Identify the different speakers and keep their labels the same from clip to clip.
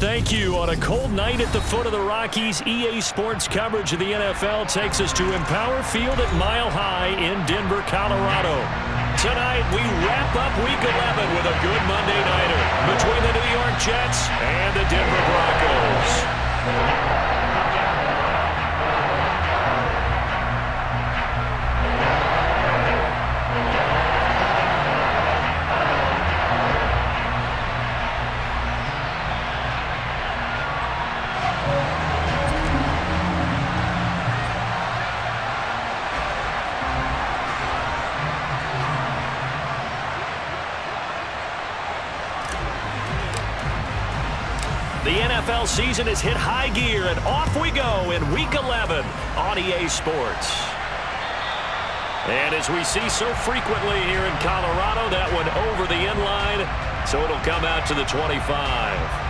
Speaker 1: thank you. On a cold night at the foot of the Rockies, EA Sports coverage of the NFL takes us to Empower Field at Mile High in Denver, Colorado. Tonight, we wrap up Week 11 with a good Monday nighter between the New York Jets and the Denver Broncos. The NFL season has hit high gear, and off we go in Week 11 on EA Sports. And as we see so frequently here in Colorado, that one over the end line, so it'll come out to the 25.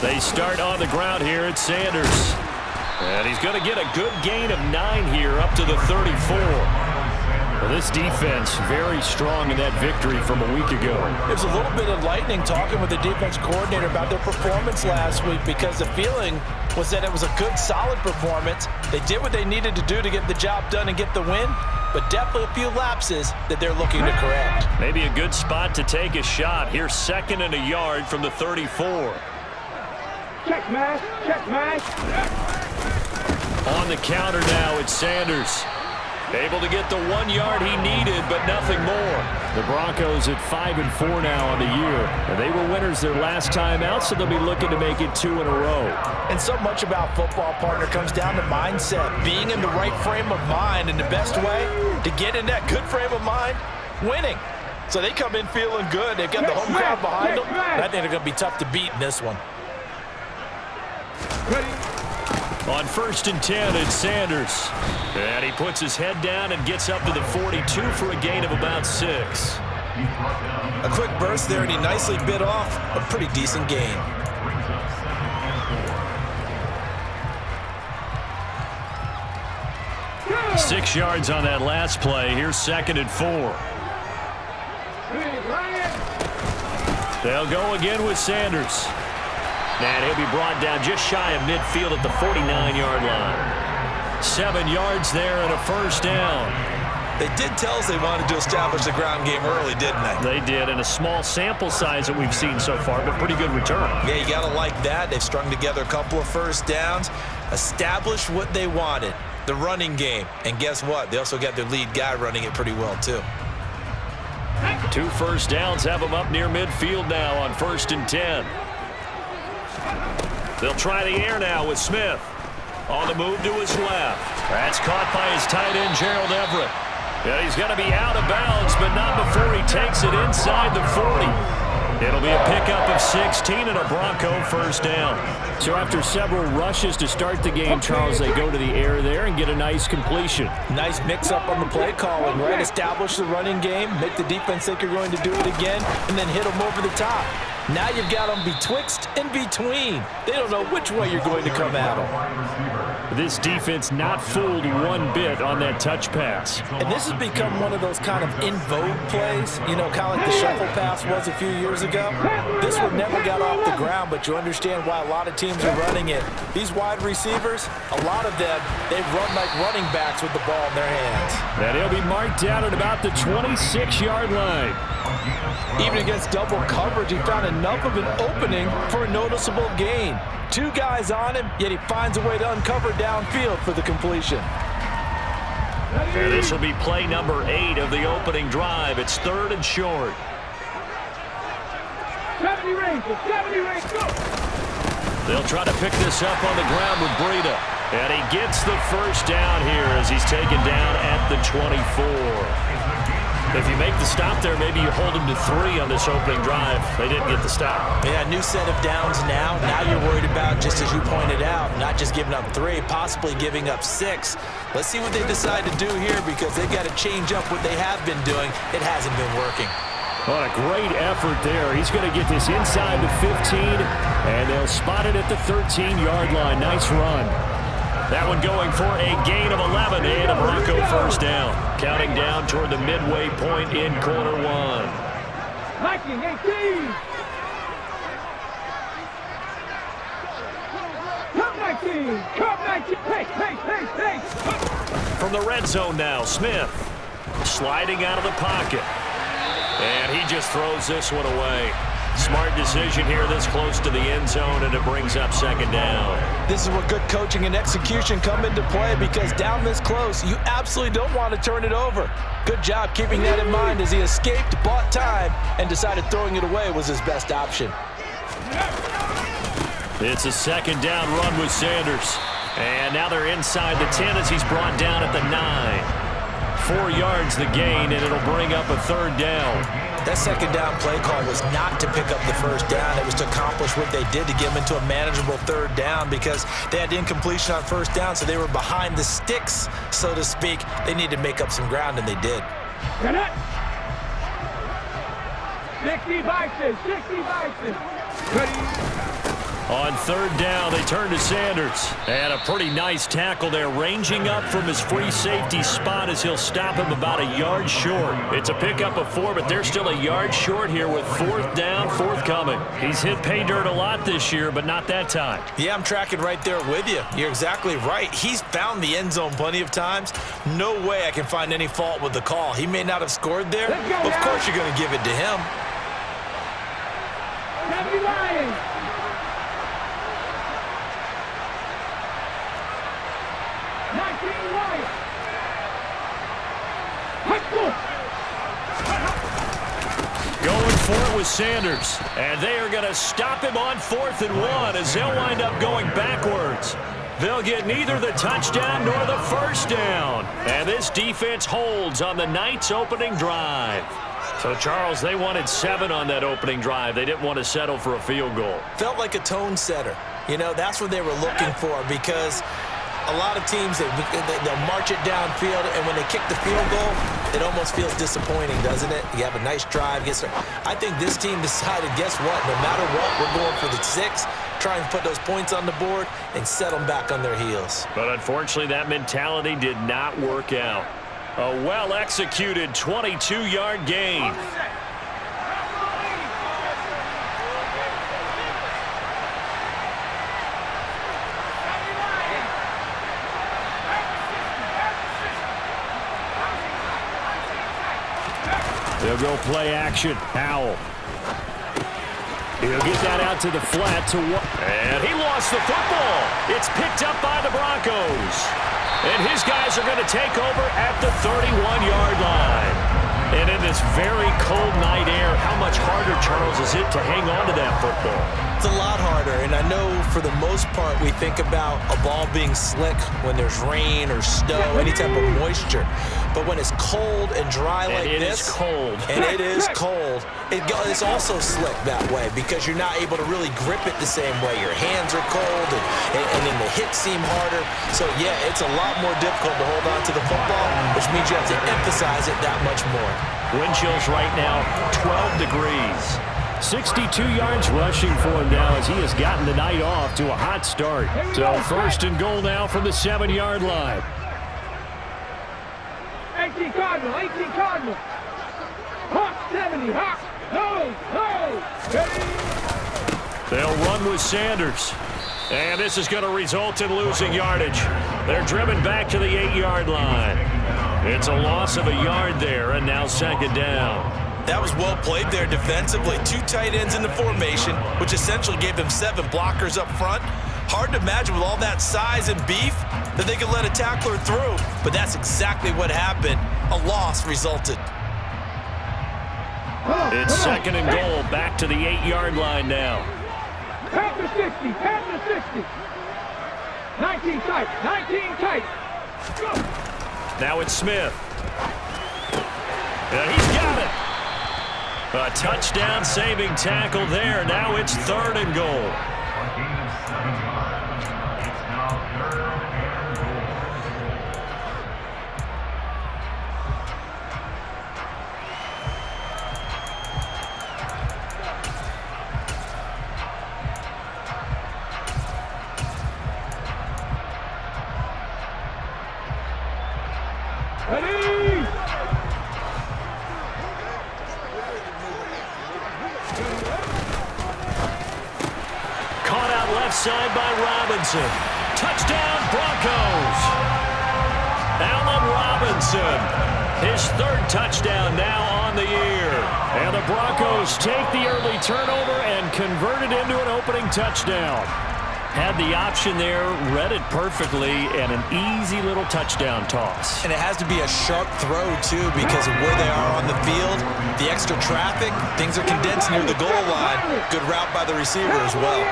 Speaker 1: They start on the ground here at Sanders. And he's going to get a good gain of 9 here up to the 34. Well, this defense very strong in that victory from a week ago.
Speaker 2: There's a little bit of lightning talking with the defense coordinator about their performance last week because the feeling was that it was a good, solid performance. They did what they needed to do to get the job done and get the win, but definitely a few lapses that they're looking to correct.
Speaker 1: Maybe a good spot to take a shot. Here's 2nd and a yard from the 34.
Speaker 3: Check, man. Check, man.
Speaker 1: On the counter now, it's Sanders. Able to get the 1 yard he needed, but nothing more. The Broncos at 5-4 now on the year. And they were winners their last time out, so they'll be looking to make it 2 in a row.
Speaker 2: And so much about football, partner, comes down to mindset. Being in the right frame of mind, and the best way to get in that good frame of mind, winning. So they come in feeling good. They've got the home crowd behind them. I think they're going to be tough to beat in this one.
Speaker 1: On 1st and 10, it's Sanders. And he puts his head down and gets up to the 42 for a gain of about 6.
Speaker 2: A quick burst there, and he nicely bit off a pretty decent gain.
Speaker 1: Six yards on that last play. Here's 2nd and 4. They'll go again with Sanders. And he'll be brought down just shy of midfield at the 49-yard line. 7 yards there and a first down.
Speaker 2: They did tell us they wanted to establish the ground game early, didn't they?
Speaker 1: They did, and a small sample size that we've seen so far, but pretty good return.
Speaker 2: Yeah, you got to like that. They've strung together a couple of first downs, established what they wanted, the running game. And guess what? They also got their lead guy running it pretty well, too.
Speaker 1: 2 first downs have them up near midfield now on 1st and 10. They'll try the air now with Smith. On the move to his left. That's caught by his tight end, Gerald Everett. Yeah, he's going to be out of bounds, but not before he takes it inside the 40. It'll be a pickup of 16 and a Bronco first down. So after several rushes to start the game, Charles, they go to the air there and get a nice completion.
Speaker 2: Nice mix-up on the play calling, right? Establish the running game, make the defense think you're going to do it again, and then hit them over the top. Now you've got them betwixt and between. They don't know which way you're going to come at them.
Speaker 1: This defense not fooled one bit on that touch pass.
Speaker 2: And this has become one of those kind of in vogue plays, you know, kind of like the shuffle pass was a few years ago. This one never got off the ground, but you understand why a lot of teams are running it. These wide receivers, a lot of them, they run like running backs with the ball in their hands.
Speaker 1: And he'll be marked down at about the 26-yard line.
Speaker 2: Even against double coverage, he found enough of an opening for a noticeable gain. 2 guys on him, yet he finds a way to uncover downfield for the completion.
Speaker 1: And this will be play number 8 of the opening drive. It's 3rd and short.
Speaker 3: 70 range, go!
Speaker 1: They'll try to pick this up on the ground with Breida. And he gets the first down here as he's taken down at the 24. If you make the stop there, maybe you hold him to 3 on this opening drive. They didn't get the stop.
Speaker 2: Yeah, new set of downs now. Now you're worried about, just as you pointed out, not just giving up 3, possibly giving up 6. Let's see what they decide to do here because they've got to change up what they have been doing. It hasn't been working.
Speaker 1: What a great effort there. He's going to get this inside the 15, and they'll spot it at the 13-yard line. Nice run. That one going for a gain of 11 and a Bronco first down. Counting down toward the midway point in quarter one.
Speaker 3: 19, 18. Come 19. Hey.
Speaker 1: From the red zone now, Smith sliding out of the pocket. And he just throws this one away. Smart decision here this close to the end zone, and it brings up second down.
Speaker 2: This is where good coaching and execution come into play, because down this close, you absolutely don't want to turn it over. Good job keeping that in mind as he escaped, bought time, and decided throwing it away was his best option.
Speaker 1: It's a second down run with Sanders. And now they're inside the 10 as he's brought down at the 9. 4 yards the gain, and it'll bring up a third down.
Speaker 2: That second down play call was not to pick up the first down. It was to accomplish what they did, to get them into a manageable third down, because they had incompletion on first down, so they were behind the sticks, so to speak. They needed to make up some ground, and they did.
Speaker 3: 60 Bison. Ready.
Speaker 1: On third down, they turn to Sanders. And a pretty nice tackle there, ranging up from his free safety spot as he'll stop him about a yard short. It's a pickup of 4, but they're still a yard short here with fourth down forthcoming. He's hit pay dirt a lot this year, but not that time.
Speaker 2: Yeah, I'm tracking right there with you. You're exactly right. He's found the end zone plenty of times. No way I can find any fault with the call. He may not have scored there, but of course you're going to give it to him.
Speaker 3: 70 Lions.
Speaker 1: Going for it with Sanders. And they are going to stop him on 4th and 1 as they'll wind up going backwards. They'll get neither the touchdown nor the first down. And this defense holds on the Knights' opening drive. So, Charles, they wanted 7 on that opening drive. They didn't want to settle for a field goal.
Speaker 2: Felt like a tone setter. You know, that's what they were looking for, because a lot of teams, they'll march it downfield, and when they kick the field goal, it almost feels disappointing, doesn't it? You have a nice drive. I think this team decided, guess what? No matter what, we're going for the 6, try and put those points on the board and set them back on their heels.
Speaker 1: But unfortunately, that mentality did not work out. A well-executed 22-yard gain. They'll go play action. Howell. He'll get that out to the flat to one. And he lost the football. It's picked up by the Broncos. And his guys are going to take over at the 31-yard line. And in this very cold night air, how much harder, Charles, is it to hang on to that football?
Speaker 2: It's a lot harder, and I know for the most part we think about a ball being slick when there's rain or snow, any type of moisture. But when it's cold and dry like this,
Speaker 1: it is cold,
Speaker 2: it's also slick that way, because you're not able to really grip it the same way. Your hands are cold, and then the hits seem harder. So, yeah, it's a lot more difficult to hold on to the football, which means you have to emphasize it that much more.
Speaker 1: Wind chills right now, 12 degrees. 62 yards rushing for him now as he has gotten the night off to a hot start. So first and goal now from the 7-yard line.
Speaker 3: 18 Cardinal. Hawk 70, Hawk. No.
Speaker 1: They'll run with Sanders. And this is going to result in losing yardage. They're driven back to the 8-yard line. It's a loss of a yard there, and now second down.
Speaker 2: That was well played there defensively. 2 tight ends in the formation, which essentially gave them 7 blockers up front. Hard to imagine with all that size and beef that they could let a tackler through. But that's exactly what happened. A loss resulted.
Speaker 1: It's second and goal, back to the 8-yard line now.
Speaker 3: Pass to 60. 19 tight. Go.
Speaker 1: Now it's Smith. And he's got it. A touchdown-saving tackle there. Now it's third and goal. left side by Robinson. Touchdown, Broncos. Allen Robinson, his third touchdown now on the year. And the Broncos take the early turnover and convert it into an opening touchdown. Had the option there, read it perfectly, and an easy little touchdown toss.
Speaker 2: And it has to be a sharp throw, too, because of where they are on the field, the extra traffic, things are condensed near the goal line. Good route by the receiver as well.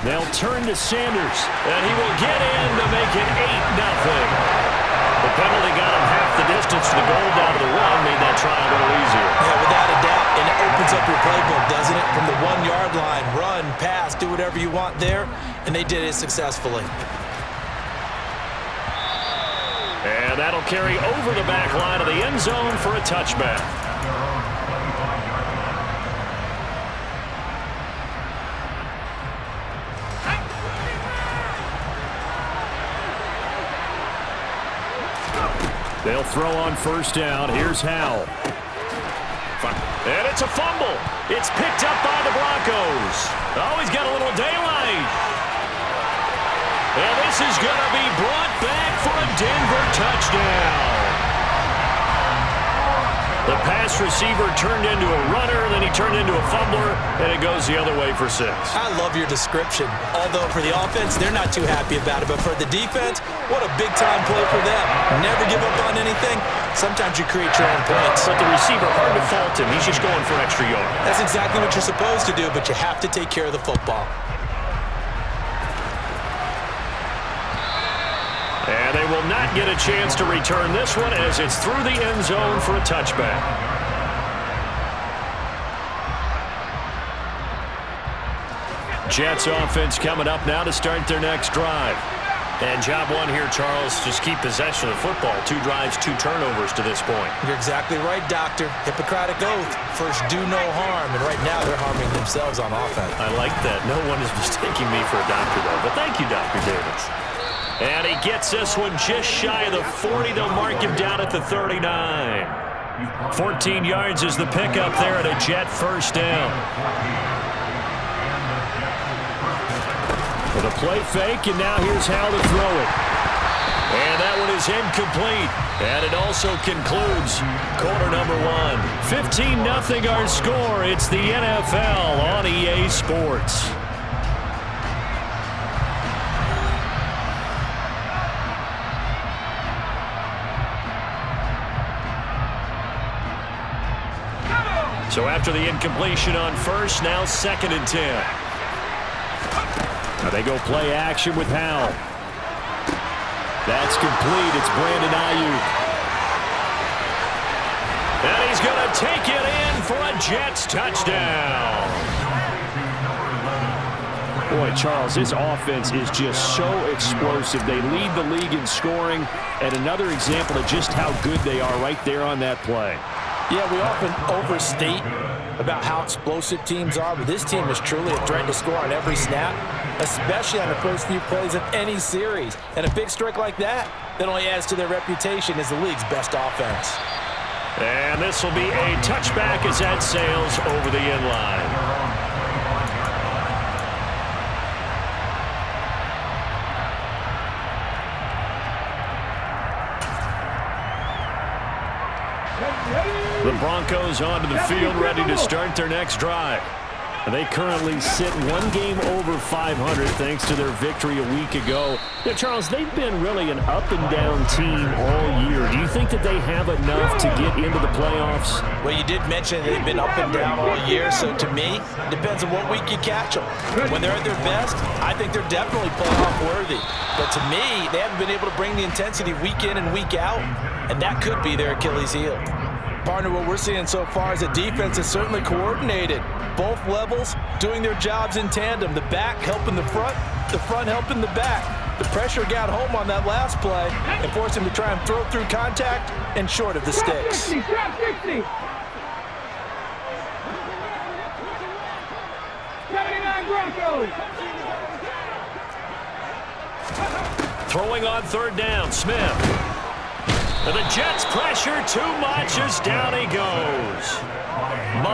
Speaker 1: They'll turn to Sanders, and he will get in to make it 8-0. The penalty got him half the distance to the goal down to the one, made that try a little easier.
Speaker 2: Yeah, without a doubt, and it opens up your playbook, doesn't it? From the 1-yard line, run, pass, do whatever you want there, and they did it successfully.
Speaker 1: And that'll carry over the back line of the end zone for a touchback. They'll throw on first down. Here's Howell. And it's a fumble. It's picked up by the Broncos. Oh, he's got a little daylight. And this is going to be brought back for a Denver touchdown. The pass receiver turned into a runner, then he turned into a fumbler, and it goes the other way for 6.
Speaker 2: I love your description. Although for the offense, they're not too happy about it. But for the defense, what a big-time play for them. Never give up on anything. Sometimes you create your own points.
Speaker 1: But the receiver, hard to fault him. He's just going for an extra yard.
Speaker 2: That's exactly what you're supposed to do, but you have to take care of the football.
Speaker 1: And they will not get a chance to return this one as it's through the end zone for a touchback. Jets offense coming up now to start their next drive. And job one here, Charles, just keep possession of the football. 2 drives, 2 turnovers to this point.
Speaker 2: You're exactly right, Doctor. Hippocratic oath. First, do no harm. And right now, they're harming themselves on offense.
Speaker 1: I like that. No one is mistaking me for a doctor, though. But thank you, Dr. Davis. And he gets this one just shy of the 40. They'll mark him down at the 39. 14 yards is the pickup there at a Jet first down. With a play fake, and now here's how to throw it. And that one is incomplete. And it also concludes quarter number 1. 15-0 our score. It's the NFL on EA Sports. So after the incompletion on first, now 2nd and 10. Now they go play action with Howell. That's complete. It's Brandon Ayuk. And he's going to take it in for a Jets touchdown. Boy, Charles, this offense is just so explosive. They lead the league in scoring, and another example of just how good they are right there on that play.
Speaker 2: Yeah, we often overstate about how explosive teams are, but this team is truly a threat to score on every snap, especially on the first few plays of any series. And a big strike like that only adds to their reputation as the league's best offense.
Speaker 1: And this will be a touchback as that sails over the end line. The Broncos onto the field, ready to start their next drive. They currently sit 1 game over 500 thanks to their victory a week ago. Now, Charles, they've been really an up-and-down team all year. Do you think that they have enough to get into the playoffs?
Speaker 2: Well, you did mention they've been up and down all year, so to me, it depends on what week you catch them. When they're at their best, I think they're definitely playoff worthy. But to me, they haven't been able to bring the intensity week in and week out, and that could be their Achilles heel. Partner, what we're seeing so far is a defense that's certainly coordinated. Both levels doing their jobs in tandem. The back helping the front helping the back. The pressure got home on that last play and forced him to try and throw through contact and short of the sticks.
Speaker 3: 60, 79 Broncos.
Speaker 1: Throwing on 3rd down, Smith. And the Jets pressure too much as down he goes.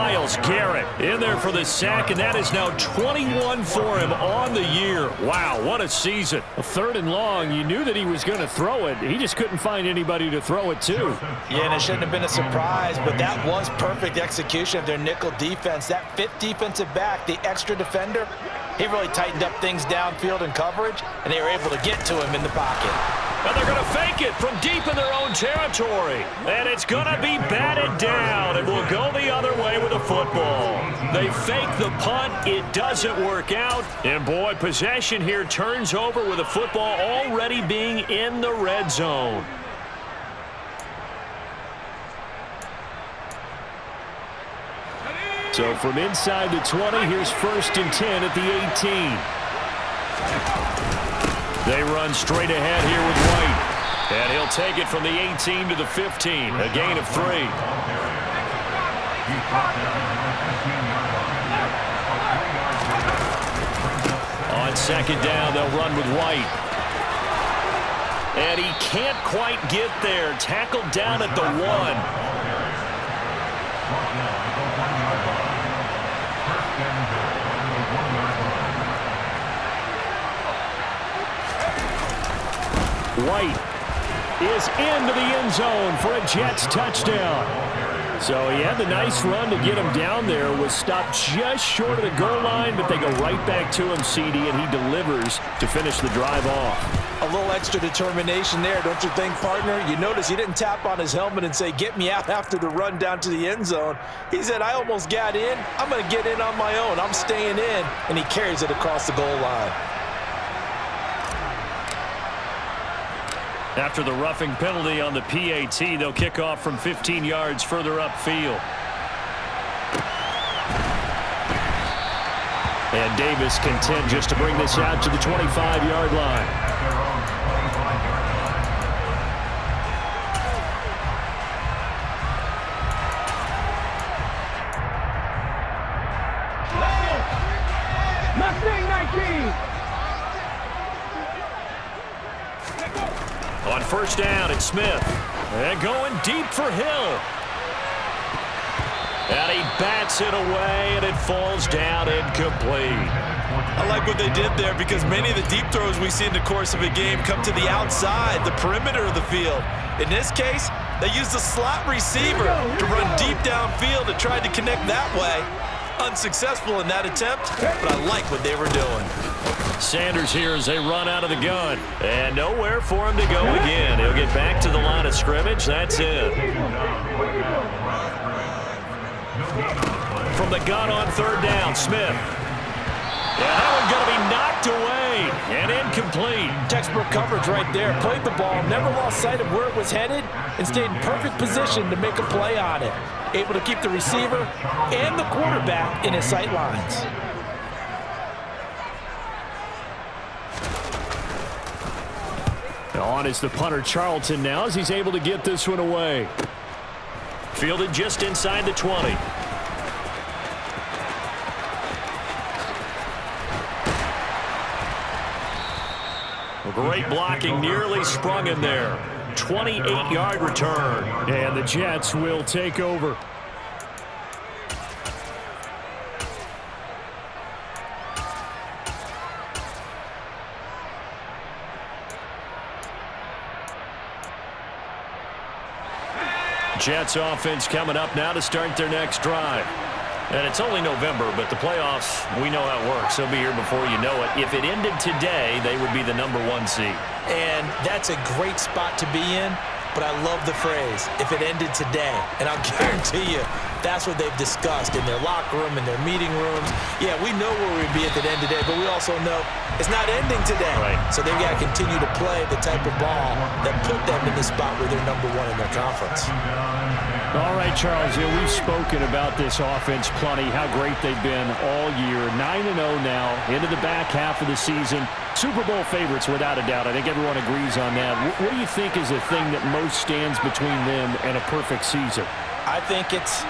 Speaker 1: Myles Garrett in there for the sack, and that is now 21 for him on the year. Wow, what a season.
Speaker 4: A 3rd and long, you knew that he was going to throw it. He just couldn't find anybody to throw it to.
Speaker 2: Yeah, and it shouldn't have been a surprise, but that was perfect execution of their nickel defense. That 5th defensive back, the extra defender, he really tightened up things downfield in coverage, and they were able to get to him in the pocket.
Speaker 1: And they're going to fake it from deep in their own territory. And it's going to be batted down. It will go the other way with the football. They fake the punt. It doesn't work out. And, boy, possession here turns over with the football already being in the red zone.
Speaker 4: So from inside the 20, here's 1st and 10 at the 18.
Speaker 1: They run straight ahead here with White. And he'll take it from the 18 to the 15. A gain of 3. On 2nd down, they'll run with White. And he can't quite get there. Tackled down at the 1.
Speaker 4: White is into the end zone for a Jets touchdown. So he had the nice run to get him down there, was stopped just short of the goal line, but they go right back to him, CD, and he delivers to finish the drive off.
Speaker 2: A little extra determination there, don't you think, partner? You notice he didn't tap on his helmet and say, get me out after the run down to the end zone. He said, I almost got in. I'm going to get in on my own. I'm staying in. And he carries it across the goal line.
Speaker 1: After the roughing penalty on the PAT, they'll kick off from 15 yards further upfield. And Davis content just to bring this out to the 25-yard line.
Speaker 3: Mustang 19.
Speaker 1: On 1st down, it's Smith. And going deep for Hill. And he bats it away, and it falls down incomplete.
Speaker 2: I like what they did there because many of the deep throws we see in the course of a game come to the outside, the perimeter of the field. In this case, they used the slot receiver to run deep downfield and tried to connect that way. Unsuccessful in that attempt, but I like what they were doing.
Speaker 1: Sanders here as they run out of the gun. And nowhere for him to go again. He'll get back to the line of scrimmage. That's it. From the gun on 3rd down, Smith. Yeah, that one's going to be knocked away and incomplete.
Speaker 2: Textbook coverage right there. Played the ball, never lost sight of where it was headed, and stayed in perfect position to make a play on it. Able to keep the receiver and the quarterback in his sight lines.
Speaker 4: On is the punter Charlton now as he's able to get this one away.
Speaker 1: Fielded just inside the 20. Great blocking, nearly sprung him there. 28-yard return.
Speaker 4: And the Jets will take over.
Speaker 1: Jets offense coming up now to start their next drive. And it's only November, but the playoffs, we know how it works. They'll be here before you know it. If it ended today, they would be the #1 seed.
Speaker 2: And that's a great spot to be in, but I love the phrase, if it ended today. And I'll guarantee you, that's what they've discussed in their locker room, in their meeting rooms. Yeah, we know where we'd be at the end today, but we also know it's not ending today.
Speaker 1: Right.
Speaker 2: So they've got to continue to play the type of ball that put them in the spot where they're #1 in their conference.
Speaker 4: All right, Charles, we've spoken about this offense plenty, how great they've been all year. 9-0 now, into the back half of the season. Super Bowl favorites, without a doubt. I think everyone agrees on that. What do you think is the thing that most stands between them and a perfect season?
Speaker 2: I think it's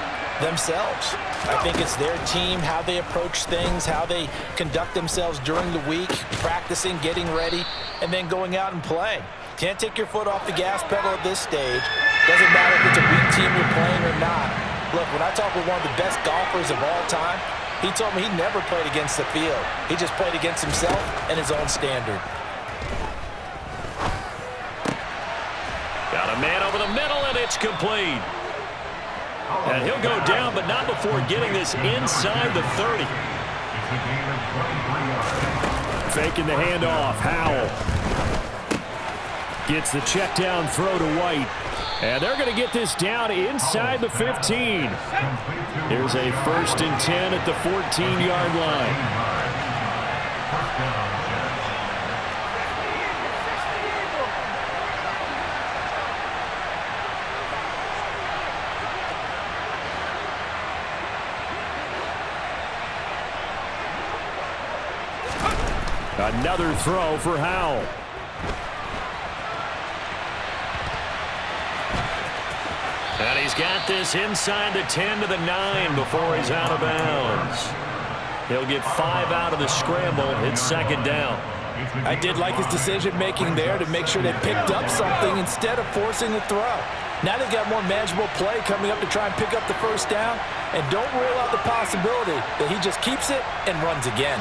Speaker 2: themselves. I think it's their team, how they approach things, how they conduct themselves during the week, practicing, getting ready, and then going out and playing. Can't take your foot off the gas pedal at this stage. Doesn't matter if it's a weak team you're playing or not. Look, when I talk with one of the best golfers of all time, he told me he never played against the field. He just played against himself and his own standard.
Speaker 1: Got a man over the middle, and it's complete. And he'll go down, but not before getting this inside the 30.
Speaker 4: Faking the handoff. Howell gets the check down throw to White. And they're going to get this down inside the 15. Here's a 1st and 10 at the 14-yard line. Another throw for Howell.
Speaker 1: And he's got this inside the 10 to the 9 before he's out of bounds. He'll get 5 out of the scramble. It's 2nd down.
Speaker 2: I did like his decision-making there to make sure they picked up something instead of forcing the throw. Now they've got more manageable play coming up to try and pick up the 1st down. And don't rule out the possibility that he just keeps it and runs again.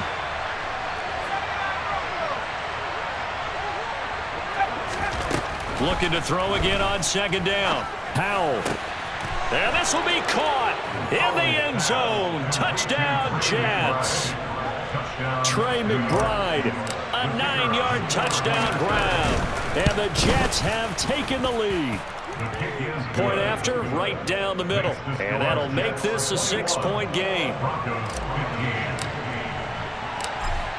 Speaker 1: Looking to throw again on 2nd down.
Speaker 4: Howell.
Speaker 1: And this will be caught in the end zone. Touchdown, Jets.
Speaker 4: Trey McBride.
Speaker 1: A 9-yard touchdown grab.
Speaker 4: And the Jets have taken the lead.
Speaker 1: Point after, right down the middle. And that'll make this a 6-point game.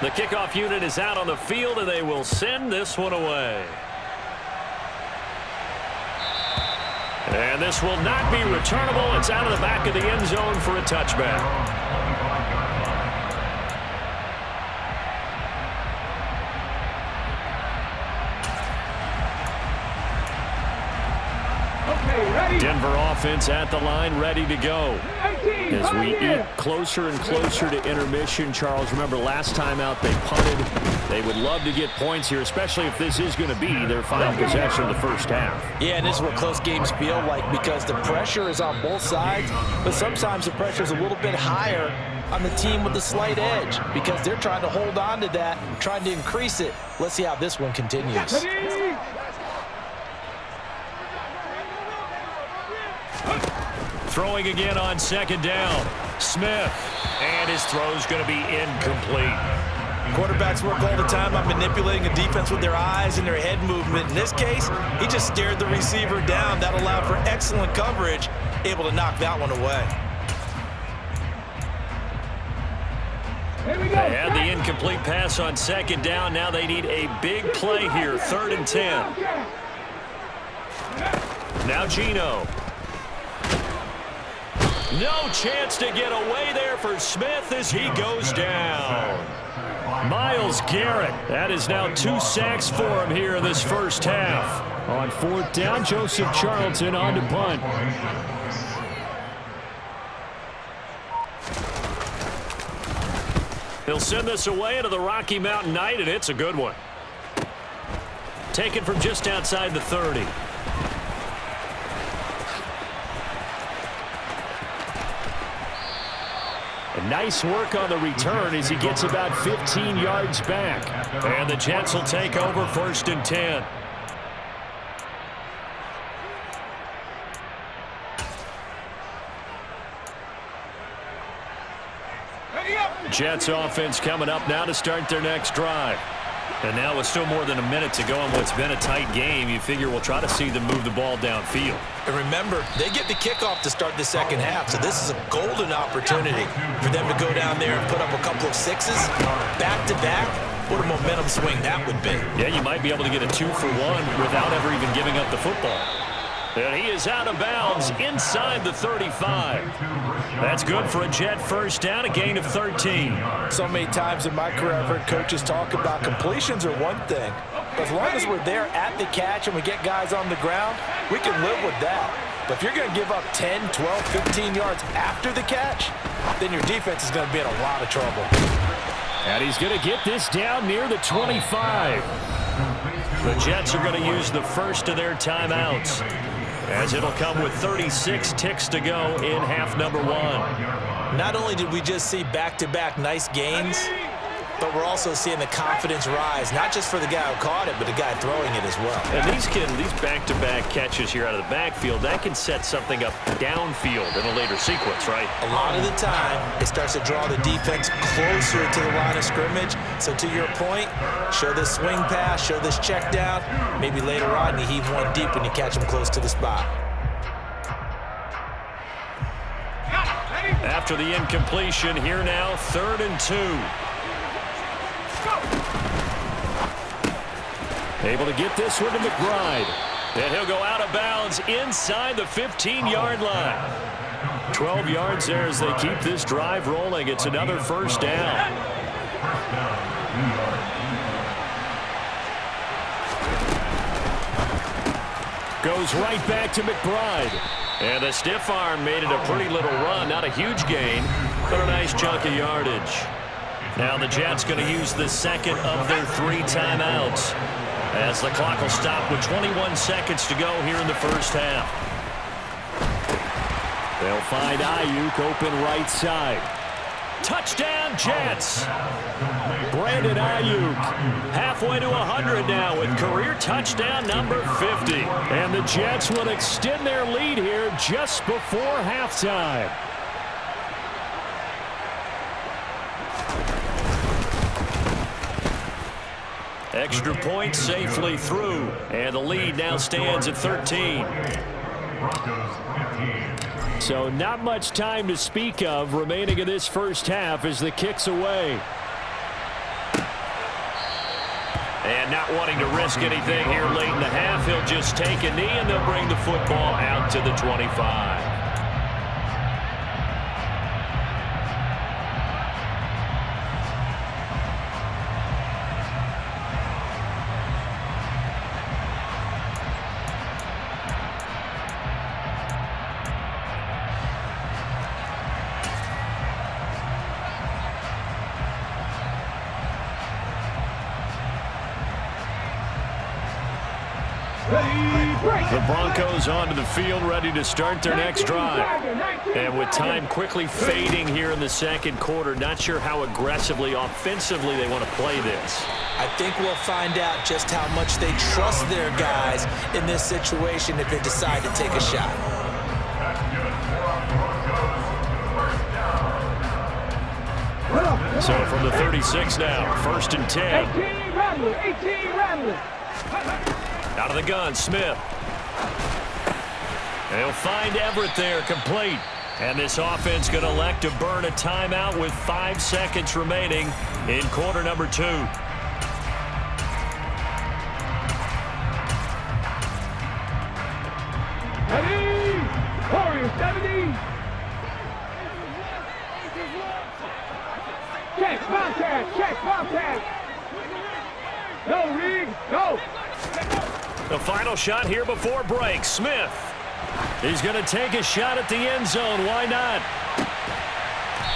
Speaker 1: The kickoff unit is out on the field, and they will send this one away. And this will not be returnable. It's out of the back of the end zone for a touchback.
Speaker 4: Denver offense at the line, ready to go. As we eat closer and closer to intermission, Charles, remember last time out they punted. They would love to get points here, especially if this is going to be their final possession of the 1st half.
Speaker 2: Yeah, and this is what close games feel like because the pressure is on both sides, but sometimes the pressure is a little bit higher on the team with the slight edge because they're trying to hold on to that, trying to increase it. Let's see how this one continues.
Speaker 1: Throwing again on 2nd down. Smith. And his throw's going to be incomplete.
Speaker 2: Quarterbacks work all the time on manipulating a defense with their eyes and their head movement. In this case, he just stared the receiver down. That allowed for excellent coverage, able to knock that one away.
Speaker 1: They had the incomplete pass on 2nd down. Now they need a big play here. 3rd and 10. Now Geno. No chance to get away there for Smith as he goes down.
Speaker 4: Myles Garrett. That is now 2 sacks for him here in this 1st half. On 4th down, Joseph Charlton on to punt.
Speaker 1: He'll send this away into the Rocky Mountain Night, and it's a good one. Taken from just outside the 30.
Speaker 4: Nice work on the return as he gets about 15 yards back.
Speaker 1: And the Jets will take over 1st and 10. Jets offense coming up now to start their next drive. And now with still more than a minute to go in what's been a tight game, you figure we'll try to see them move the ball downfield.
Speaker 2: And remember, they get the kickoff to start the 2nd half, so this is a golden opportunity for them to go down there and put up a couple of 6s back-to-back. What a momentum swing that would be.
Speaker 1: Yeah, you might be able to get a 2-for-1 without ever even giving up the football. And he is out of bounds inside the 35. That's good for a Jet 1st down, a gain of 13.
Speaker 2: So many times in my career I've heard coaches talk about completions are one thing. But as long as we're there at the catch and we get guys on the ground, we can live with that. But if you're going to give up 10, 12, 15 yards after the catch, then your defense is going to be in a lot of trouble.
Speaker 4: And he's going to get this down near the 25.
Speaker 1: The Jets are going to use the first of their timeouts. as it'll come with 36 ticks to go in half number 1.
Speaker 2: Not only did we just see back-to-back nice gains, but we're also seeing the confidence rise, not just for the guy who caught it, but the guy throwing it as well.
Speaker 1: And these back-to-back catches here out of the backfield, that can set something up downfield in a later sequence, right?
Speaker 2: A lot of the time, it starts to draw the defense closer to the line of scrimmage. So to your point, show this swing pass, show this check down. Maybe later on you heave one deep when you catch them close to the spot.
Speaker 1: After the incompletion, here now, 3rd and 2. Able to get this one to McBride. And he'll go out of bounds inside the 15-yard line. 12 yards there as they keep this drive rolling. It's another first down. Goes right back to McBride. And the stiff arm made it a pretty little run. Not a huge gain, but a nice chunk of yardage. Now the Jets going to use the second of their 3 timeouts, as the clock will stop with 21 seconds to go here in the first half. They'll find Ayuk open right side. Touchdown, Jets! Brandon Ayuk halfway to 100 now with career touchdown number 50. And the Jets will extend their lead here just before halftime. Extra point safely through, and the lead now stands at 13.
Speaker 4: So not much time to speak of remaining in this first half as the kick's away.
Speaker 1: And not wanting to risk anything here late in the half, he'll just take a knee and they'll bring the football out to the 25. The Broncos onto the field, ready to start their next drive. And with time quickly fading here in the second quarter, not sure how aggressively, offensively they want to play this.
Speaker 2: I think we'll find out just how much they trust their guys in this situation if they decide to take a shot.
Speaker 1: So from the 36 now, 1st and 10.
Speaker 3: 18 rattling.
Speaker 1: Out of the gun, Smith. They'll find Everett there, complete. And this offense going to elect to burn a timeout with 5 seconds remaining in quarter number 2.
Speaker 3: Ready? Warriors 70. Check, contact. No, Reed, go.
Speaker 1: The final shot here before break. Smith. He's going to take a shot at the end zone. Why not?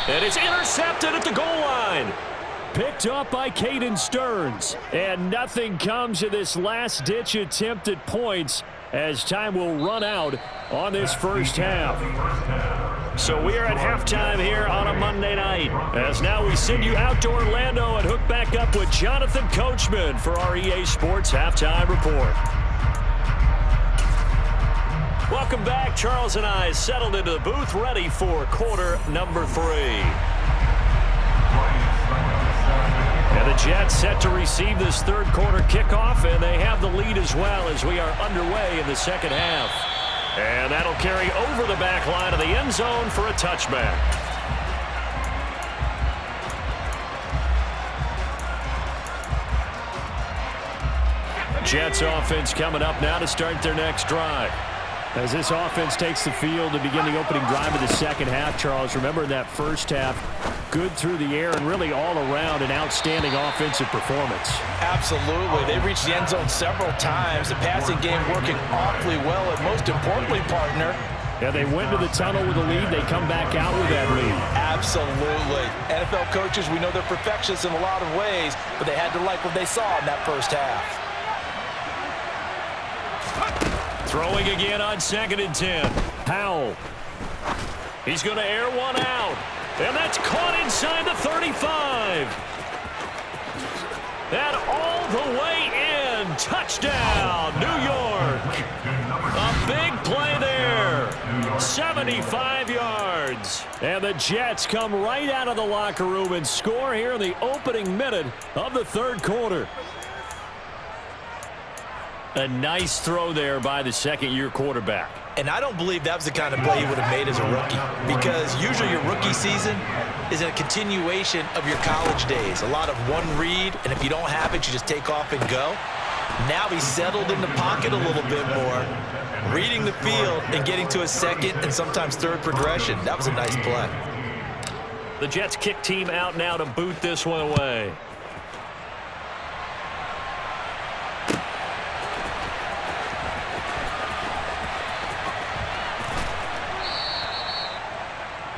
Speaker 1: And it's intercepted at the goal line.
Speaker 4: Picked up by Caden Stearns. And nothing comes of this last-ditch attempt at points as time will run out on this first half.
Speaker 1: So we are at halftime here on a Monday night. As now we send you out to Orlando and hook back up with Jonathan Coachman for our EA Sports Halftime Report. Welcome back. Charles and I settled into the booth, ready for quarter number 3. And the Jets set to receive this third quarter kickoff, and they have the lead as well as we are underway in the second half. And that'll carry over the back line of the end zone for a touchback. Jets offense coming up now to start their next drive.
Speaker 4: As this offense takes the field to begin the opening drive of the second half, Charles, remember in that first half, good through the air and really all around an outstanding offensive performance.
Speaker 2: Absolutely. They reached the end zone several times. The passing game working awfully well, and most importantly, partner,
Speaker 4: yeah, they went to the tunnel with a lead. They come back out with that lead.
Speaker 2: Absolutely. NFL coaches, we know they're perfectionists in a lot of ways, but they had to like what they saw in that first half.
Speaker 1: Throwing again on 2nd and 10.
Speaker 4: Powell.
Speaker 1: He's going to air one out. And that's caught inside the 35. And all the way in. Touchdown, New York. A big play there. 75 yards.
Speaker 4: And the Jets come right out of the locker room and score here in the opening minute of the third quarter.
Speaker 1: A nice throw there by the second-year quarterback.
Speaker 2: And I don't believe that was the kind of play he would have made as a rookie, because usually your rookie season is a continuation of your college days. A lot of one read, and if you don't have it, you just take off and go. Now he's settled in the pocket a little bit more, reading the field and getting to a second and sometimes third progression. That was a nice play.
Speaker 1: The Jets kick team out now to boot this one away.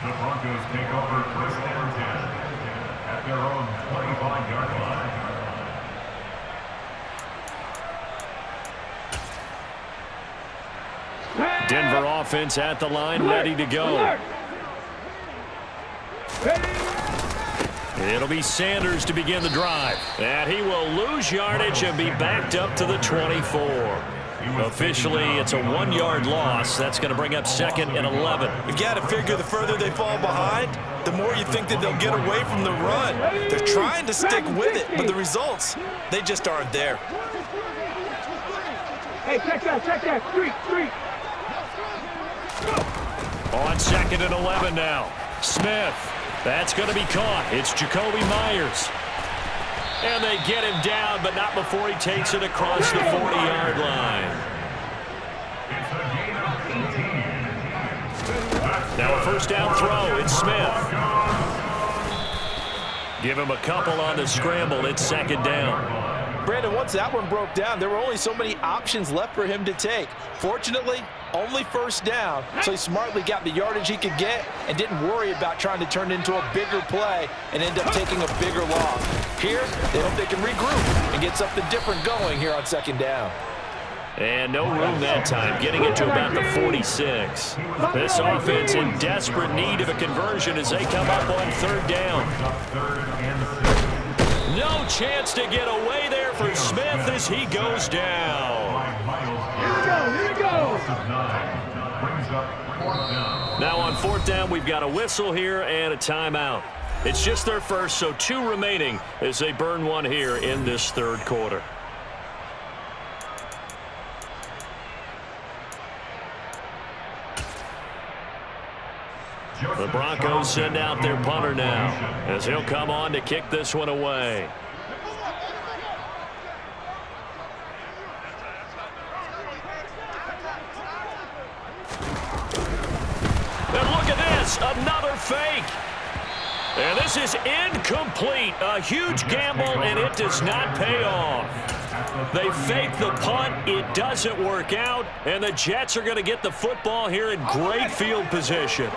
Speaker 5: The Broncos take over first and 10 at their own 25-yard line.
Speaker 1: Denver offense at the line, ready to go. It'll be Sanders to begin the drive. And he will lose yardage and be backed up to the 24. Officially, it's a 1-yard loss. That's going to bring up 2nd and 11.
Speaker 2: You've got to figure the further they fall behind, the more you think that they'll get away from the run. They're trying to stick with it, but the results, they just aren't there.
Speaker 3: Hey, check that. Street.
Speaker 1: On 2nd and 11 now. Smith. That's going to be caught. It's Jacoby Myers. And they get him down, but not before he takes it across the 40-yard line. Now a first down throw. It's Smith. Give him a couple on the scramble. It's 2nd down.
Speaker 2: Brandon, once that one broke down, there were only so many options left for him to take. Fortunately, only first down, so he smartly got the yardage he could get and didn't worry about trying to turn it into a bigger play and end up taking a bigger loss. Here, they hope they can regroup and get something different going here on 2nd down.
Speaker 1: And no room that time, getting it to about the 46. This offense in desperate need of a conversion as they come up on 3rd down. No chance to get away there for Smith as he goes down.
Speaker 3: Here we go.
Speaker 1: Now on 4th down, we've got a whistle here and a timeout. It's just their first, so 2 remaining as they burn one here in this third quarter. The Broncos send out their punter now as he'll come on to kick this one away. And look at this, another fake. And this is incomplete. A huge gamble, and it does not pay off. They fake the punt. It doesn't work out, and the Jets are going to get the football here in great field position.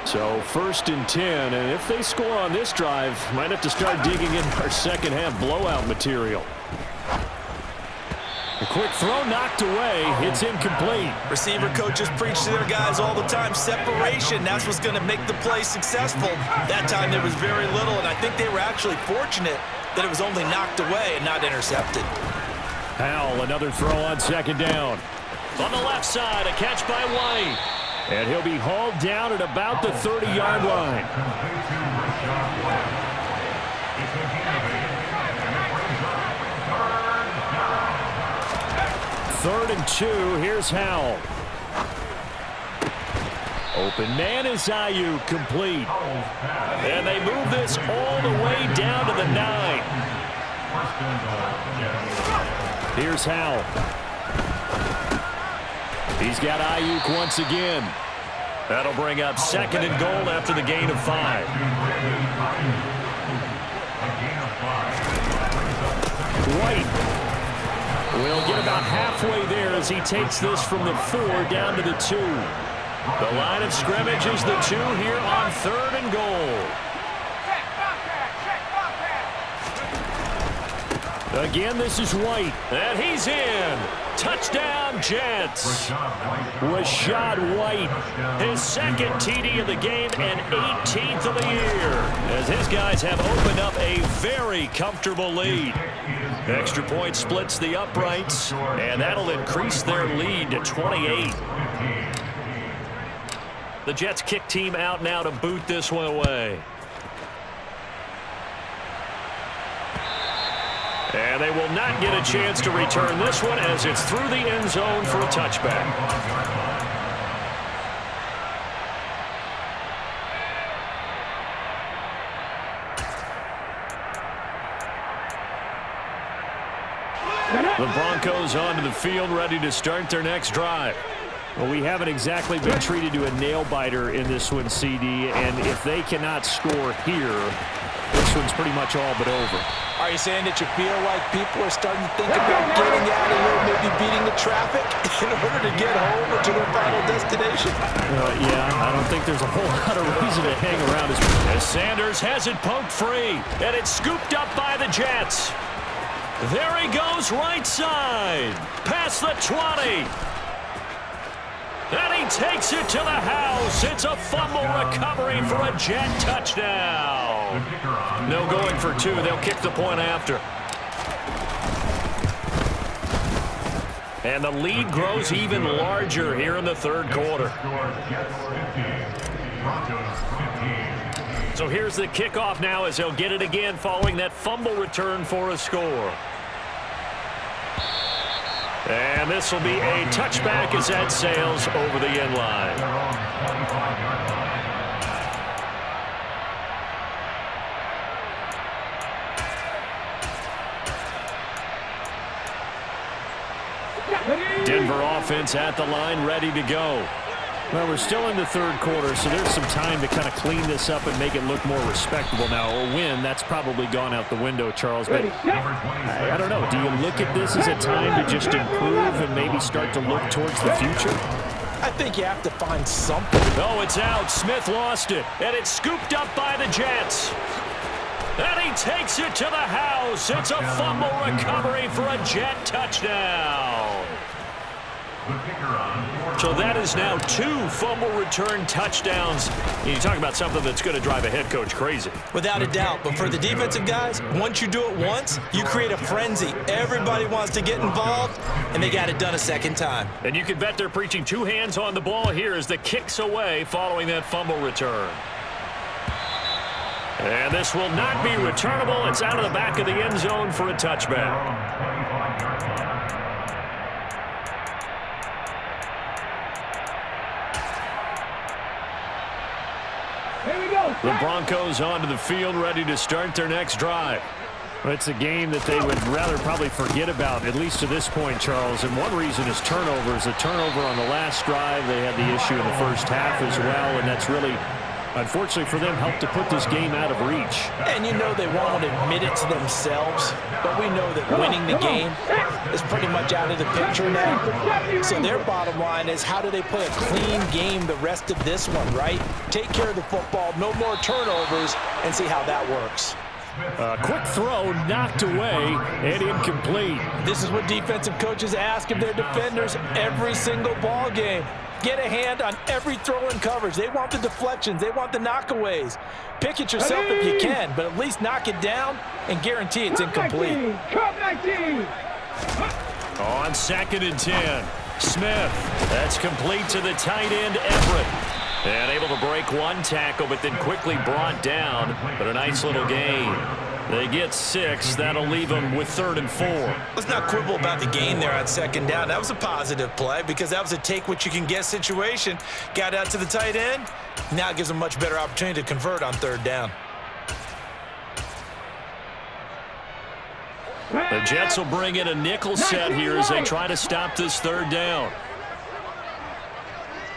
Speaker 4: So 1st and 10, and if they score on this drive, might have to start digging in our second half blowout material. A quick throw knocked away. It's incomplete.
Speaker 2: Receiver coaches preach to their guys all the time. Separation, that's what's going to make the play successful. That time there was very little, and I think they were actually fortunate that it was only knocked away and not intercepted.
Speaker 4: Powell, another throw on 2nd down.
Speaker 1: On the left side, a catch by White.
Speaker 4: And he'll be hauled down at about the 30-yard line. 3rd and 2. Here's Howell. Open man is Ayuk, complete.
Speaker 1: And they move this all the way down to the 9.
Speaker 4: Here's Howell. He's got Ayuk once again.
Speaker 1: That'll bring up 2nd and goal after the gain of 5.
Speaker 4: White will get about halfway there as he takes this from the 4 down to the 2.
Speaker 1: The line of scrimmage is the 2 here on 3rd and goal.
Speaker 4: Again, this is White.
Speaker 1: And he's in. Touchdown, Jets.
Speaker 4: Rashad White.
Speaker 1: His second TD of the game and 18th of the year, as his guys have opened up a very comfortable lead. Extra point splits the uprights, and that'll increase their lead to 28. The Jets kick team out now to boot this one away. And they will not get a chance to return this one as it's through the end zone for a touchback. The Broncos onto the field, ready to start their next drive.
Speaker 4: Well, we haven't exactly been treated to a nail-biter in this one, CD, and if they cannot score here, this one's pretty much all but over.
Speaker 2: Are you saying that you feel like people are starting to think about getting out of here, maybe beating the traffic in order to get home or to their final destination?
Speaker 4: Yeah, I don't think there's a whole lot of reason to hang around.
Speaker 1: As Sanders has it poked free, and it's scooped up by the Jets. There he goes right side, past the 20. And he takes it to the house. It's a fumble recovery for a Jet touchdown. No going for two. They'll kick the point after. And the lead grows even larger here in the third quarter. So here's the kickoff now as they'll get it again following that fumble return for a score. And this will be a touchback as that sails over the end line. Denver offense at the line, ready to go.
Speaker 4: Well, we're still in the third quarter, so there's some time to kind of clean this up and make it look more respectable now. A win, that's probably gone out the window, Charles. But I don't know. Do you look at this as a time to just improve and maybe start to look towards the future?
Speaker 2: I think you have to find something.
Speaker 1: Oh, it's out. Smith lost it, and it's scooped up by the Jets. And he takes it to the house. It's a fumble recovery for a Jet touchdown. So that is now 2 fumble return touchdowns. You talk about something that's going to drive a head coach crazy.
Speaker 2: Without a doubt. But for the defensive guys, once you do it once, you create a frenzy. Everybody wants to get involved, and they got it done a second time.
Speaker 1: And you can bet they're preaching 2 hands on the ball here as the kick's away following that fumble return. And this will not be returnable. It's out of the back of the end zone for a touchback. The Broncos onto the field, ready to start their next drive.
Speaker 4: Well, it's a game that they would rather probably forget about, at least to this point, Charles. And one reason is turnovers. A turnover on the last drive. They had the issue in the first half as well, and that's really, unfortunately for them, helped to put this game out of reach.
Speaker 2: And you know they won't admit it to themselves, but we know that winning the game is pretty much out of the picture now. So their bottom line is, how do they play a clean game the rest of this one, right? Take care of the football, no more turnovers, and see how that works.
Speaker 4: Quick throw knocked away and incomplete.
Speaker 2: This is what defensive coaches ask of their defenders every single ball game. Get a hand on every throw and coverage. They want the deflections. They want the knockaways. Pick it yourself if you can, but at least knock it down and guarantee it's incomplete.
Speaker 1: On 2nd and 10, Smith. That's complete to the tight end, Everett. And able to break one tackle, but then quickly brought down. But a nice little gain. They get 6. That'll leave them with 3rd and 4.
Speaker 2: Let's not quibble about the gain there on 2nd down. That was a positive play because that was a take-what-you-can-get situation. Got out to the tight end. Now it gives them a much better opportunity to convert on 3rd down.
Speaker 1: The Jets will bring in a nickel set here as they try to stop this 3rd down.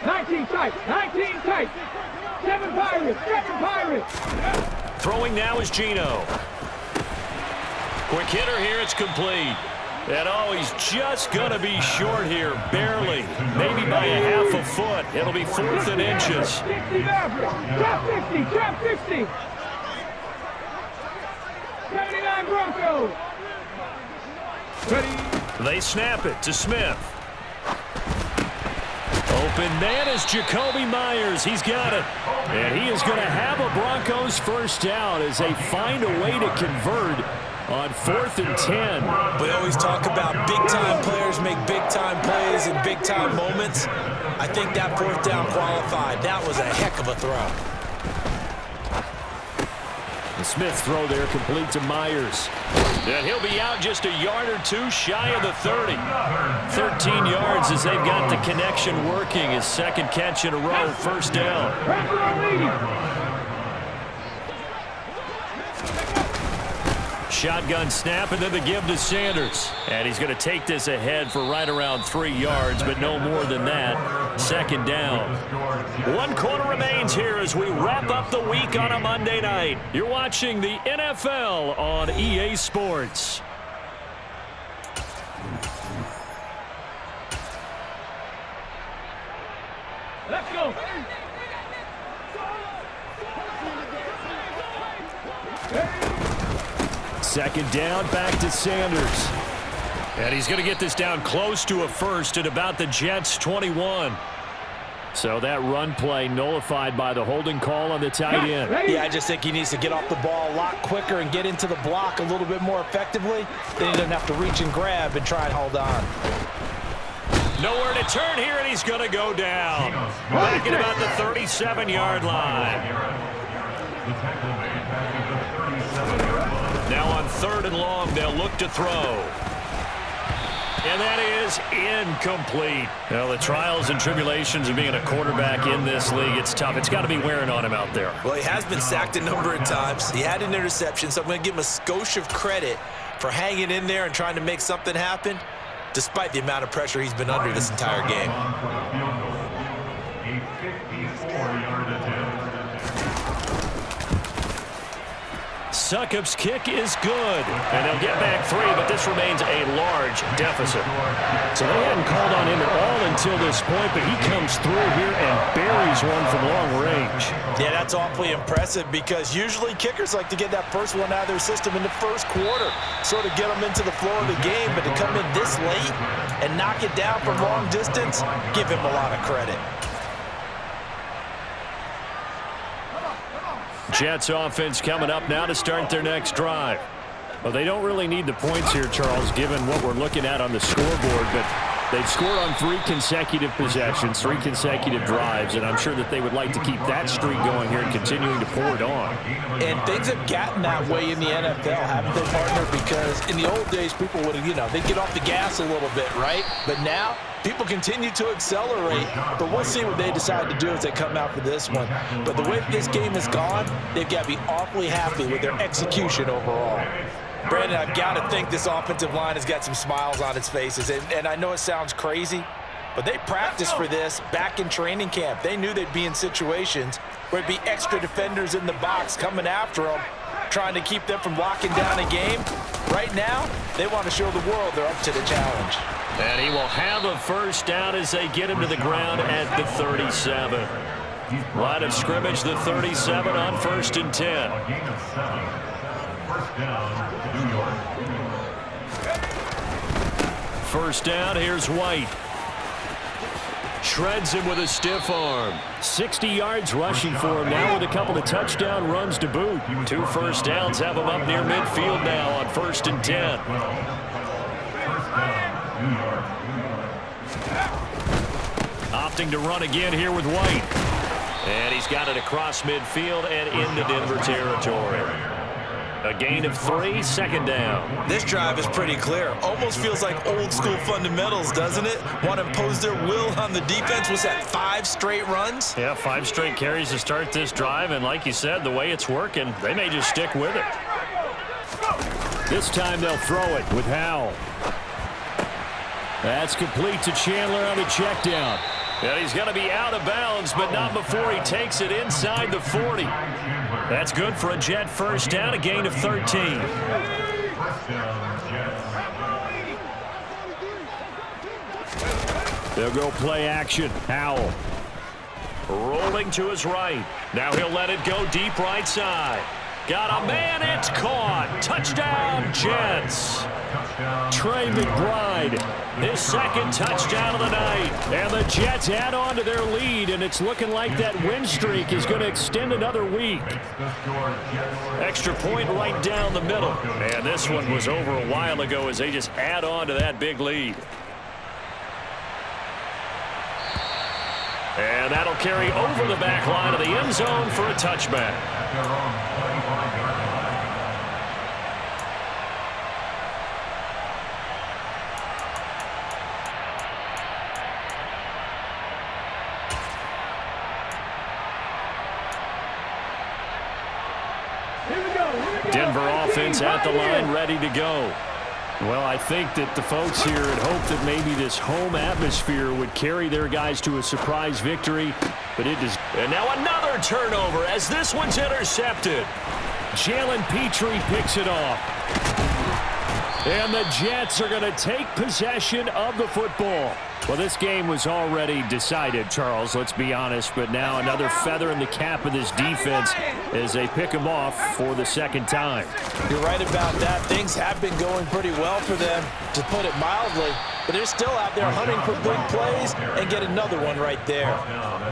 Speaker 3: 19 tight, 19 tight. 7 Pirates, 7 Pirates.
Speaker 1: Throwing now is Geno. Quick hitter here, it's complete. And oh, he's just going to be short here, barely. Maybe by a half a foot. It'll be 4th and inches.
Speaker 3: 60 Mavericks, trap 50, trap 50. 79 Broncos.
Speaker 1: They snap it to Smith. Open man is Jacoby Myers. He's got it. And he is going to have a Broncos first down as they find a way to convert on 4th and 10.
Speaker 2: We always talk about big-time players make big-time plays in big-time moments. I think that 4th down qualified. That was a heck of a throw.
Speaker 4: The Smith throw there complete to Myers.
Speaker 1: And he'll be out just a yard or two shy of the 30. 13 yards as they've got the connection working. His second catch in a row, first down. Shotgun snap and then the give to Sanders. And he's going to take this ahead for right around 3 yards, but no more than that. Second down. 1 quarter remains here as we wrap up the week on a Monday night. You're watching the NFL on EA Sports.
Speaker 3: Let's go.
Speaker 4: Second down, back to Sanders.
Speaker 1: And he's going to get this down close to a first at about the Jets' 21.
Speaker 4: So that run play nullified by the holding call on the tight end.
Speaker 2: Yeah, I just think he needs to get off the ball a lot quicker and get into the block a little bit more effectively. Then he doesn't have to reach and grab and try and hold on.
Speaker 1: Nowhere to turn here, and he's going to go down. Back at about the 37-yard line. Now on 3rd and long, they'll look to throw. And that is incomplete. Well, the trials and tribulations of being a quarterback in this league, it's tough. It's got to be wearing on him out there.
Speaker 2: Well, he has been sacked a number of times. He had an interception, so I'm going to give him a skosh of credit for hanging in there and trying to make something happen, despite the amount of pressure he's been under this entire game.
Speaker 5: A 54-yard attempt.
Speaker 1: Succop's kick is good. And they'll get back 3, but this remains a large deficit.
Speaker 4: So they hadn't called on him at all until this point, but he comes through here and buries one from long range.
Speaker 2: Yeah, that's awfully impressive because usually kickers like to get that first one out of their system in the first quarter, sort of get them into the flow of the game, but to come in this late and knock it down from long distance, give him a lot of credit.
Speaker 1: Jets offense coming up now to start their next drive.
Speaker 4: Well, they don't really need the points here, Charles, given what we're looking at on the scoreboard, but they've scored on 3 consecutive possessions, 3 consecutive drives, and I'm sure that they would like to keep that streak going here and continuing to pour it on.
Speaker 2: And things have gotten that way in the NFL, haven't they, partner? Because in the old days, people would have, they'd get off the gas a little bit, right? But now, people continue to accelerate, but we'll see what they decide to do as they come out for this one. But the way this game has gone, they've got to be awfully happy with their execution overall. Brandon, I've got to think this offensive line has got some smiles on its faces. And I know it sounds crazy, but they practiced for this back in training camp. They knew they'd be in situations where it'd be extra defenders in the box coming after them, trying to keep them from locking down a game. Right now, they want to show the world they're up to the challenge.
Speaker 1: And he will have a first down as they get him to the ground at the 37. Line of scrimmage, the 37 on 1st and 10.
Speaker 5: First down, New York.
Speaker 1: First down, here's White. Shreds him with a stiff arm.
Speaker 4: 60 yards rushing for him now with a couple of touchdown runs to boot.
Speaker 1: 2 first downs have him up near midfield now on 1st and 10.
Speaker 5: First down, New York.
Speaker 1: Opting to run again here with White. And he's got it across midfield and into Denver territory. A gain of 3, second down.
Speaker 2: This drive is pretty clear. Almost feels like old school fundamentals, doesn't it? Want to impose their will on the defense. Was that 5 straight runs?
Speaker 1: Yeah, 5 straight carries to start this drive. And like you said, the way it's working, they may just stick with it.
Speaker 4: This time they'll throw it with Howell. That's complete to Chandler on the check down.
Speaker 1: And he's going to be out of bounds, but not before he takes it inside the 40. That's good for a Jet first down, a gain of 13.
Speaker 5: First down, Jets.
Speaker 4: They'll go play action. Howell.
Speaker 1: Rolling to his right. Now he'll let it go deep right side. Got a man, it's caught. Touchdown, Jets.
Speaker 4: Trey McBride, his second touchdown of the night. And the Jets add on to their lead, and it's looking like that win streak is going to extend another week.
Speaker 1: Extra point right down the middle. And this one was over a while ago as they just add on to that big lead. And that'll carry over the back line of the end zone for a touchback. Denver offense at the line, ready to go.
Speaker 4: Well, I think that the folks here had hoped that maybe this home atmosphere would carry their guys to a surprise victory, but it does.
Speaker 1: And now another turnover as this one's intercepted.
Speaker 4: Jalen Petrie picks it off. And the Jets are going to take possession of the football. Well, this game was already decided, Charles, let's be honest. But now another feather in the cap of this defense as they pick them off for the second time.
Speaker 2: You're right about that. Things have been going pretty well for them, to put it mildly. But they're still out there hunting for big plays and get another one right there.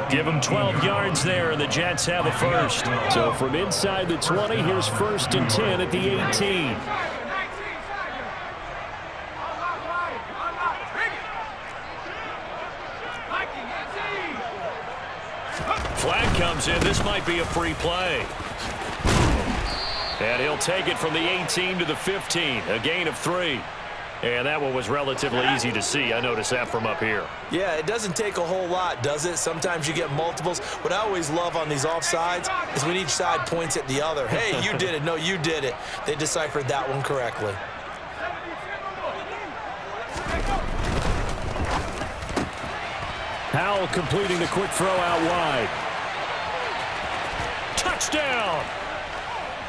Speaker 1: Give them 12 yards there, and the Jets have a first.
Speaker 4: So from inside the 20, here's 1st and 10 at the 18.
Speaker 1: Flag comes in. This might be a free play. And he'll take it from the 18 to the 15. A gain of 3. And that one was relatively easy to see. I noticed that from up here.
Speaker 2: Yeah, it doesn't take a whole lot, does it? Sometimes you get multiples. What I always love on these offsides is when each side points at the other. Hey, you did it. No, you did it. They deciphered that one correctly.
Speaker 4: Powell completing the quick throw out wide.
Speaker 1: Touchdown!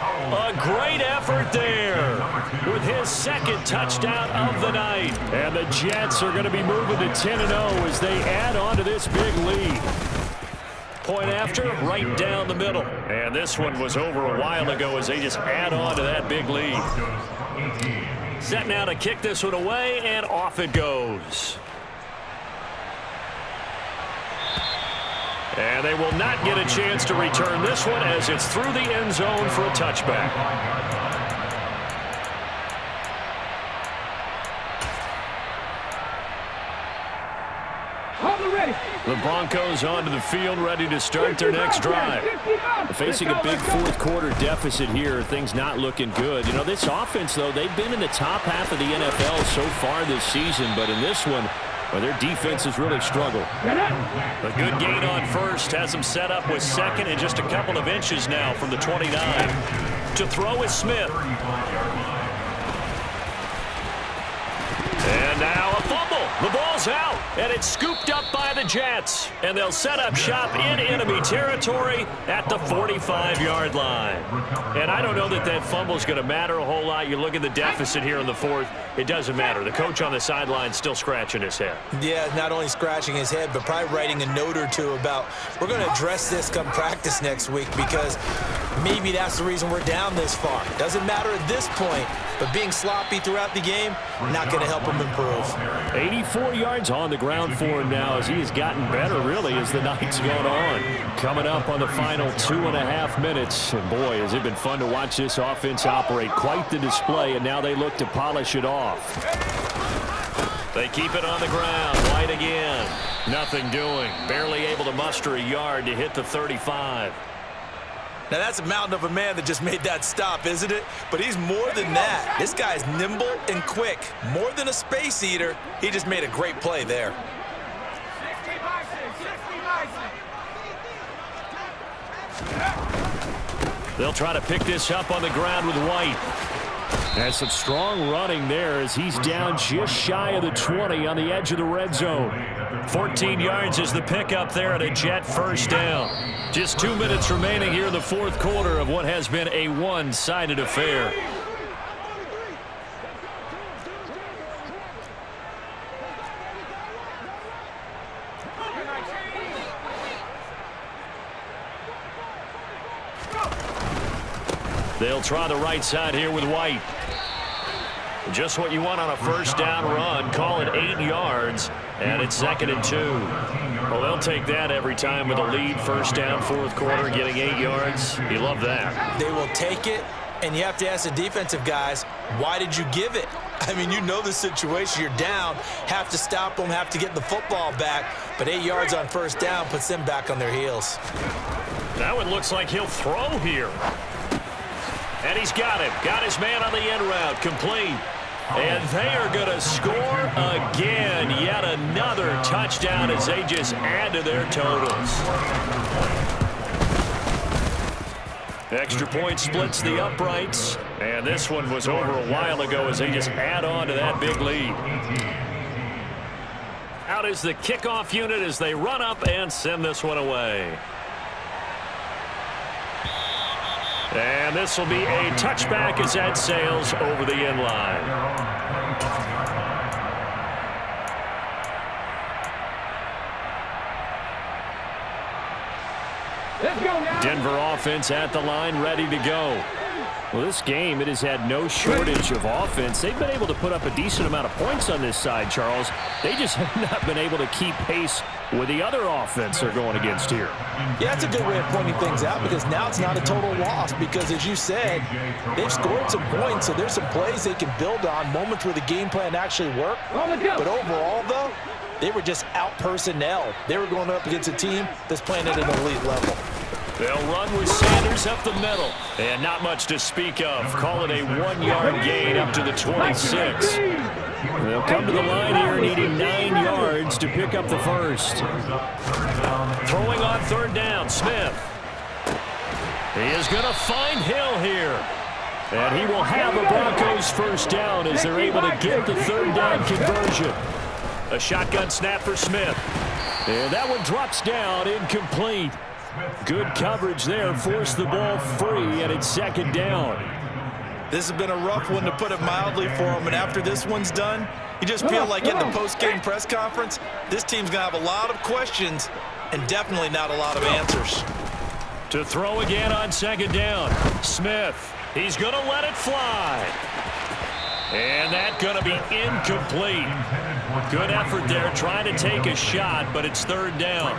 Speaker 1: A great effort there with his second touchdown of the night.
Speaker 4: And the Jets are going to be moving to 10-0 as they add on to this big lead.
Speaker 1: Point after, right down the middle. And this one was over a while ago as they just add on to that big lead. Set now to kick this one away, and off it goes. And they will not get a chance to return this one as it's through the end zone for a touchback.
Speaker 4: The Broncos onto the field, ready to start their next drive. Facing a big fourth-quarter deficit here, things not looking good. You know, this offense, though, they've been in the top half of the NFL so far this season, but in this one, well, their defense has really struggled.
Speaker 1: A good gain on first has them set up with second and just a couple of inches now from the 29. To throw is Smith. And now a fumble. The ball's out, and it's scooped up by the Jets. And they'll set up shop in enemy territory at the 45-yard line. And I don't know that that fumble's going to matter a whole lot. You look at the deficit here in the fourth, it doesn't matter. The coach on the sideline still scratching his head.
Speaker 2: Yeah, not only scratching his head, but probably writing a note or two about, we're going to address this come practice next week because maybe that's the reason we're down this far. Doesn't matter at this point, but being sloppy throughout the game, not going to help him improve.
Speaker 4: 84 yards on the ground for him now as he has gotten better, really, as the night's gone on. Coming up on the final 2.5 minutes. And, boy, has it been fun to watch this offense operate. Quite the display, and now they look to polish it off.
Speaker 1: They keep it on the ground. White again. Nothing doing. Barely able to muster a yard to hit the 35.
Speaker 2: Now, that's a mountain of a man that just made that stop, isn't it? But he's more than that. This guy's nimble and quick. More than a space eater, he just made a great play there.
Speaker 1: They'll try to pick this up on the ground with White.
Speaker 4: And some strong running there as he's down just shy of the 20 on the edge of the red zone.
Speaker 1: 14 yards is the pickup there at a Jet first down. Just 2 minutes remaining here in the fourth quarter of what has been a one-sided affair. They'll try the right side here with White. Just what you want on a first down run. Call it 8 yards, and it's 2nd and 2. Well, they'll take that every time with a lead. First down, fourth quarter, getting 8 yards. You love that.
Speaker 2: They will take it, and you have to ask the defensive guys, why did you give it? I mean, you know the situation. You're down, have to stop them, have to get the football back, but 8 yards on first down puts them back on their heels.
Speaker 1: That one looks like he'll throw here. And he's got him. Got his man on the end route. Complete. And they are going to score again. Yet another touchdown as they just add to their totals. Extra point splits the uprights. And this one was over a while ago as they just add on to that big lead. Out is the kickoff unit as they run up and send this one away. And this will be a touchback as that sails over the end line.
Speaker 3: Let's go now.
Speaker 4: Denver offense at the line, ready to go. Well, this game, it has had no shortage of offense. They've been able to put up a decent amount of points on this side, Charles. They just have not been able to keep pace with the other offense they're going against here.
Speaker 2: Yeah, that's a good way of pointing things out because now it's not a total loss because, as you said, they've scored some points, so there's some plays they can build on, moments where the game plan actually worked. But overall, though, they were just out-personnel. They were going up against a team that's playing at an elite level.
Speaker 1: They'll run with Sanders up the middle. And not much to speak of. Call it a 1-yard gain up to the 26.
Speaker 4: They'll come to the line here needing 9 yards to pick up the first.
Speaker 1: Throwing on third down, Smith. He is going to find Hill here. And he will have a Broncos first down as they're able to get the third down conversion. A shotgun snap for Smith. And that one drops down, incomplete. Good coverage there, forced the ball free, and it's second down.
Speaker 2: This has been a rough one, to put it mildly, for them. And after this one's done, you just feel like in the post-game press conference, this team's going to have a lot of questions and definitely not a lot of answers.
Speaker 1: To throw again on second down, Smith. He's going to let it fly. And that's going to be incomplete. Good effort there trying to take a shot, but it's third down.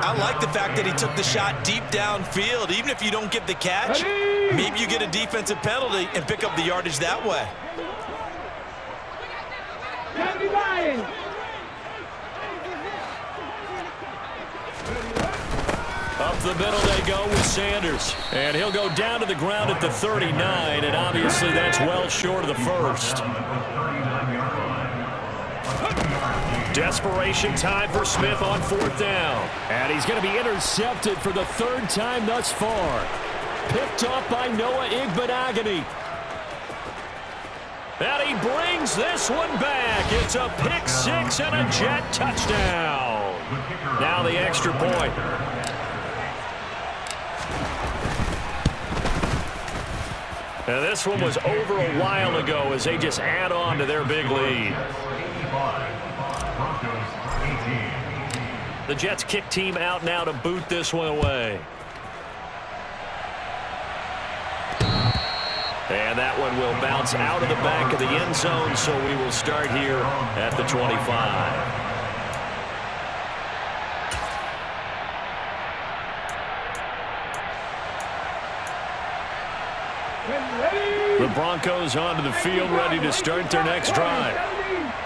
Speaker 2: I like the fact that he took the shot deep downfield. Even if you don't get the catch, maybe you get a defensive penalty and pick up the yardage that way.
Speaker 1: Up the middle they go with Sanders. And he'll go down to the ground at the 39, and obviously that's well short of the first. Desperation time for Smith on fourth down.
Speaker 4: And he's going to be intercepted for the third time thus far. Picked up by Noah Igbenogany.
Speaker 1: And he brings this one back. It's a pick six and a Jet touchdown. Now the extra point. And this one was over a while ago as they just add on to their big lead. The Jets kick team out now to boot this one away. And that one will bounce out of the back of the end zone, so we will start here at the 25. The Broncos onto the field, ready to start their next drive.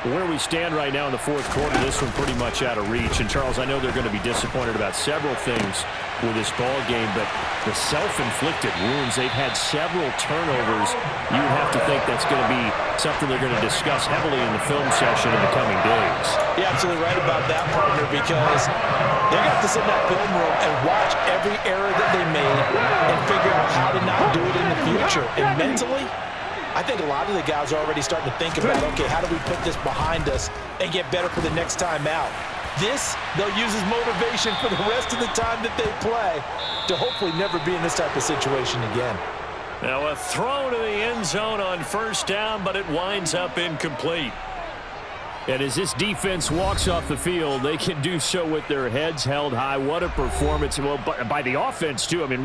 Speaker 4: Where we stand right now in the fourth quarter, this one pretty much out of reach. And, Charles, I know they're going to be disappointed about several things with this ball game, but the self-inflicted wounds, they've had several turnovers. You would have to think that's going to be something they're going to discuss heavily in the film session in the coming days.
Speaker 2: You're absolutely right about that, partner, because they're going to have to sit in that film room and watch every error that they made and figure out how to not do it in the future. And mentally, I think a lot of the guys are already starting to think about, okay, how do we put this behind us and get better for the next time out? This, they'll use as motivation for the rest of the time that they play to hopefully never be in this type of situation again.
Speaker 1: Now a throw to the end zone on first down, but it winds up incomplete.
Speaker 4: And as this defense walks off the field, they can do so with their heads held high. What a performance. Well, by the offense, too. I mean,